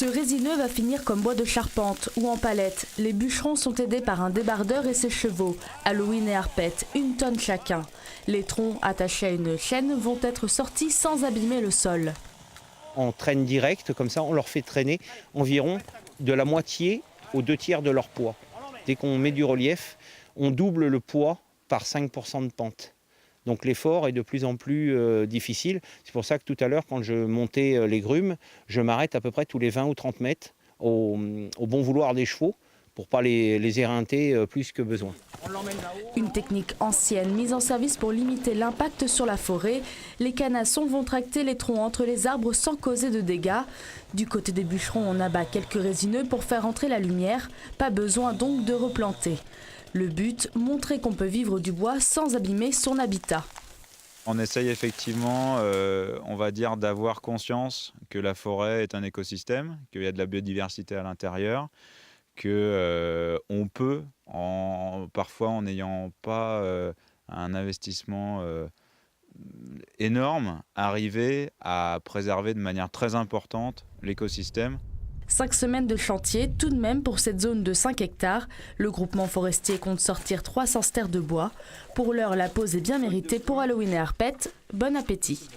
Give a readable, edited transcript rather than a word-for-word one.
Ce résineux va finir comme bois de charpente ou en palette. Les bûcherons sont aidés par un débardeur et ses chevaux. Halloween et Harpette, 1 tonne chacun. Les troncs attachés à une chaîne vont être sortis sans abîmer le sol. On traîne direct, comme ça on leur fait traîner environ de la moitié aux 2/3 de leur poids. Dès qu'on met du relief, on double le poids par 5% de pente. Donc l'effort est de plus en plus difficile. C'est pour ça que tout à l'heure, quand je montais les grumes, je m'arrête à peu près tous les 20 ou 30 mètres au bon vouloir des chevaux pour ne pas les éreinter plus que besoin. Une technique ancienne mise en service pour limiter l'impact sur la forêt. Les canassons vont tracter les troncs entre les arbres sans causer de dégâts. Du côté des bûcherons, on abat quelques résineux pour faire entrer la lumière. Pas besoin donc de replanter. Le but, montrer qu'on peut vivre du bois sans abîmer son habitat. On essaye effectivement, on va dire, d'avoir conscience que la forêt est un écosystème, qu'il y a de la biodiversité à l'intérieur, qu'on peut, parfois en n'ayant pas un investissement énorme, arriver à préserver de manière très importante l'écosystème. 5 semaines de chantier tout de même pour cette zone de 5 hectares. Le groupement forestier compte sortir 300 stères de bois. Pour l'heure, la pause est bien méritée pour Halloween et Harpette. Bon appétit!